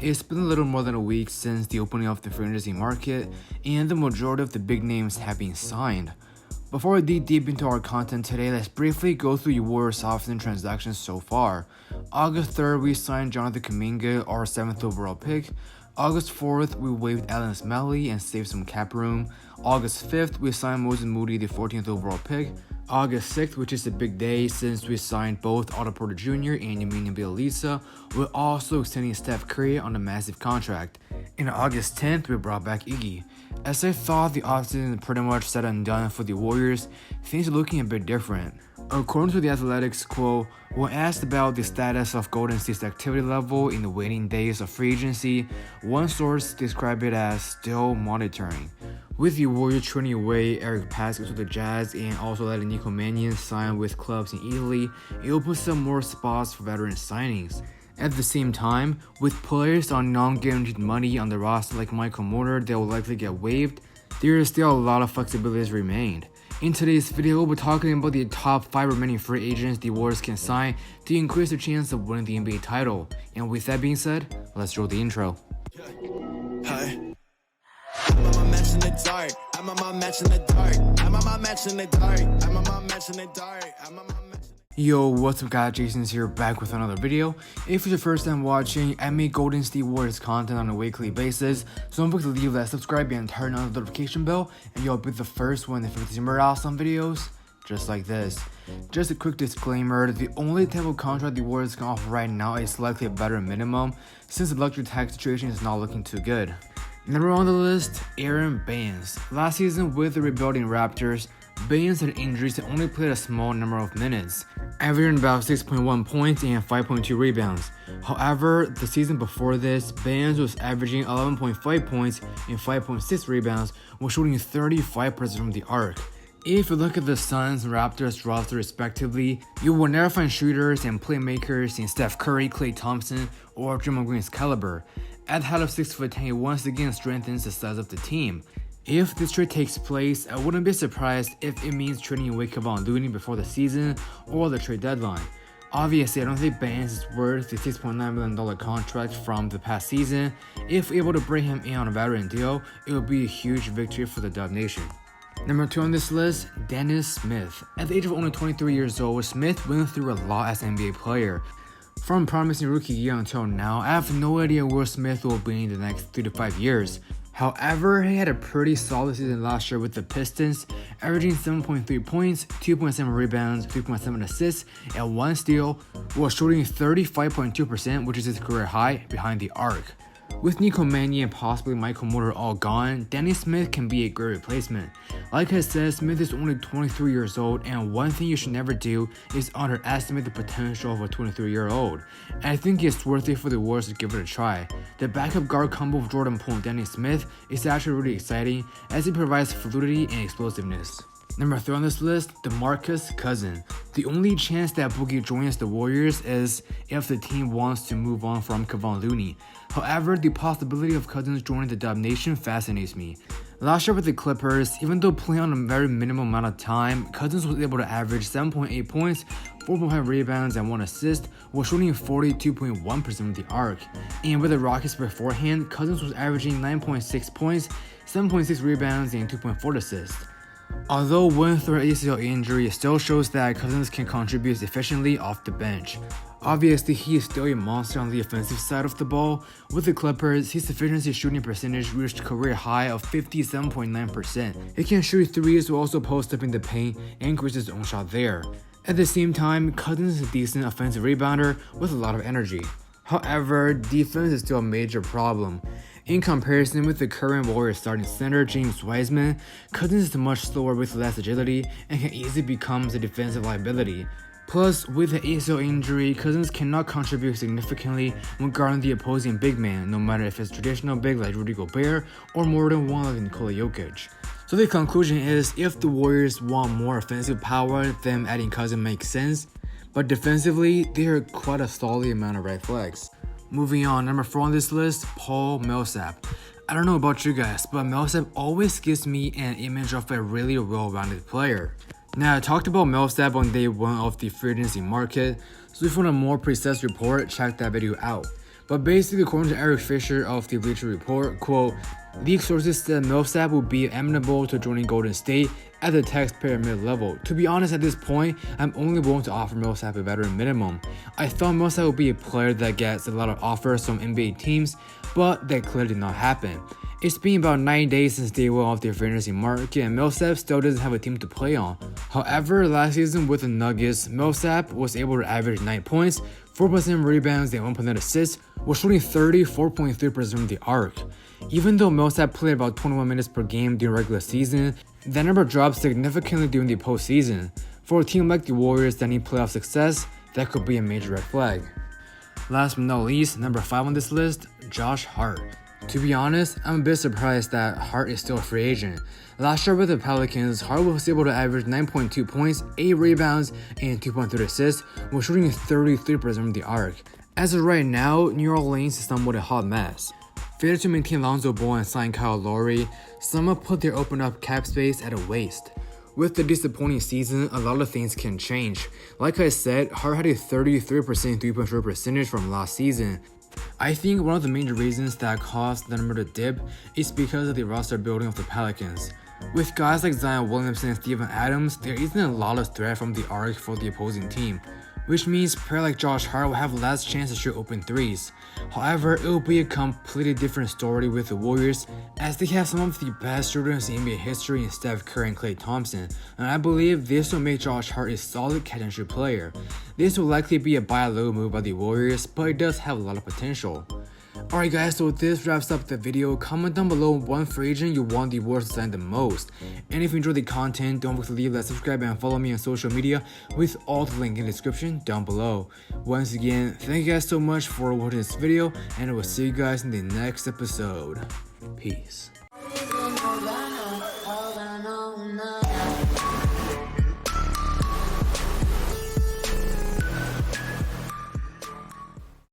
It's been a little more than a week since the opening of the free agency market, and the majority of the big names have been signed. Before we dig deep into our content today, let's briefly go through the Warriors offseason transactions so far. August 3rd, we signed Jonathan Kuminga, our 7th overall pick. August 4th, we waived Alan Smalley and saved some cap room. August 5th, we signed Moses Moody, the 14th overall pick. August 6th, which is a big day since we signed both Otto Porter Jr. and Yamini Bielisa, we're also extending Steph Curry on a massive contract. And August 10th, we brought back Iggy. As I thought the offseason pretty much said and done for the Warriors, things are looking a bit different. According to the Athletics quote, when asked about the status of Golden State's activity level in the waiting days of free agency, one source described it as still monitoring. With the Warriors trading away Eric Pascal to the Jazz and also letting Nico Mannion sign with clubs in Italy, it opens some more spots for veteran signings. At the same time, with players on non-guaranteed money on the roster like Michael Porter that will likely get waived, there is still a lot of flexibilities remained. In today's video, we'll be talking about the top 5 remaining free agents the Warriors can sign to increase their chance of winning the NBA title. And with that being said, let's roll the intro. Hi. I'm on my match in the dark. I'm on my match in the dark. I'm on my match in the dark. I'm on my match in the dark. I'm on my match. Yo, what's up guys, Jason's here back with another video. If it's your first time watching, I make Golden State Warriors content on a weekly basis, so don't forget to leave that subscribe and turn on the notification bell, and you'll be the first one if you see more awesome videos just like this. Just a quick disclaimer, the only type of contract the Warriors can offer right now is likely a veteran minimum, since the luxury tax situation is not looking too good. Number 1 on the list, Aron Baynes. Last season with the rebuilding Raptors, Baynes had injuries and only played a small number of minutes, averaging about 6.1 points and 5.2 rebounds. However, the season before this, Baynes was averaging 11.5 points and 5.6 rebounds while shooting 35% from the arc. If you look at the Suns and Raptors roster respectively, you will never find shooters and playmakers in Steph Curry, Klay Thompson, or Draymond Green's caliber. At the head of 6'10", it once again strengthens the size of the team. If this trade takes place, I wouldn't be surprised if it means trading away Kevon Looney before the season or the trade deadline. Obviously, I don't think Baynes is worth the $6.9 million contract from the past season. If able to bring him in on a veteran deal, it would be a huge victory for the Dub Nation. Number 2 on this list, Dennis Smith. At the age of only 23 years old, Smith went through a lot as an NBA player. From promising rookie year until now, I have no idea where Smith will be in the next 3 to 5 years. However, he had a pretty solid season last year with the Pistons, averaging 7.3 points, 2.7 rebounds, 3.7 assists, and 1 steal, while shooting 35.2%, which is his career high, behind the arc. With Nico Mannion and possibly Michael Porter all gone, Dennis Smith can be a great replacement. Like I said, Smith is only 23 years old, and one thing you should never do is underestimate the potential of a 23-year-old. And I think it's worth it for the Warriors to give it a try. The backup guard combo of Jordan Poole and Dennis Smith is actually really exciting, as it provides fluidity and explosiveness. Number 3 on this list, DeMarcus Cousins. The only chance that Boogie joins the Warriors is if the team wants to move on from Kevon Looney. However, the possibility of Cousins joining the Dub Nation fascinates me. Last year with the Clippers, even though playing on a very minimal amount of time, Cousins was able to average 7.8 points, 4.5 rebounds, and 1 assist, while shooting 42.1% from the arc. And with the Rockets beforehand, Cousins was averaging 9.6 points, 7.6 rebounds, and 2.4 assists. Although one through ACL injury, it still shows that Cousins can contribute efficiently off the bench. Obviously, he is still a monster on the offensive side of the ball. With the Clippers, his efficiency shooting percentage reached a career high of 57.9%. He can shoot threes while also post up in the paint and create his own shot there. At the same time, Cousins is a decent offensive rebounder with a lot of energy. However, defense is still a major problem. In comparison with the current Warriors starting center James Wiseman, Cousins is much slower with less agility and can easily become a defensive liability. Plus, with the ACL injury, Cousins cannot contribute significantly when guarding the opposing big man, no matter if it's traditional big like Rudy Gobert or more than one like Nikola Jokic. So the conclusion is, if the Warriors want more offensive power, then adding Cousins makes sense, but defensively, there are quite a solid amount of red flags. Moving on, number 4 on this list, Paul Millsap. I don't know about you guys, but Millsap always gives me an image of a really well-rounded player. Now, I talked about Millsap on day 1 of the free agency market, so if you want a more precise report, check that video out. But basically, according to Eric Fisher of the Bleacher Report, quote, "League sources said Millsap would be amenable to joining Golden State at the taxpayer mid-level. To be honest, at this point, I'm only willing to offer Millsap a veteran minimum. I thought Millsap would be a player that gets a lot of offers from NBA teams, but that clearly did not happen. It's been about 9 days since day one of their fantasy market, and Millsap still doesn't have a team to play on. However, last season with the Nuggets, Millsap was able to average 9 points, 4% rebounds, and 1.9 assists, while shooting 34.3% from the arc. Even though Millsap played about 21 minutes per game during regular season, that number dropped significantly during the postseason. For a team like the Warriors that need playoff success, that could be a major red flag." Last but not least, number 5 on this list, Josh Hart. To be honest, I'm a bit surprised that Hart is still a free agent. Last year with the Pelicans, Hart was able to average 9.2 points, 8 rebounds, and 2.3 assists, while shooting 33% from the arc. As of right now, New Orleans is somewhat a hot mess. Failure to maintain Lonzo Ball and sign Kyle Lowry, some put their open up cap space at a waste. With the disappointing season, a lot of things can change. Like I said, Hart had a 33% three-point shot percentage from last season. I think one of the major reasons that caused the number to dip is because of the roster building of the Pelicans. With guys like Zion Williamson and Steven Adams, there isn't a lot of threat from the arc for the opposing team, which means a player like Josh Hart will have less chance to shoot open threes. However, it will be a completely different story with the Warriors, as they have some of the best shooters in NBA history in Steph Curry and Klay Thompson, and I believe this will make Josh Hart a solid catch-and-shoot player. This will likely be a buy low move by the Warriors, but it does have a lot of potential. Alright guys, so this wraps up the video. Comment down below one free agent you want the Warriors to sign the most. And if you enjoyed the content, don't forget to leave that subscribe and follow me on social media with all the link in the description down below. Once again, thank you guys so much for watching this video, and I will see you guys in the next episode. Peace.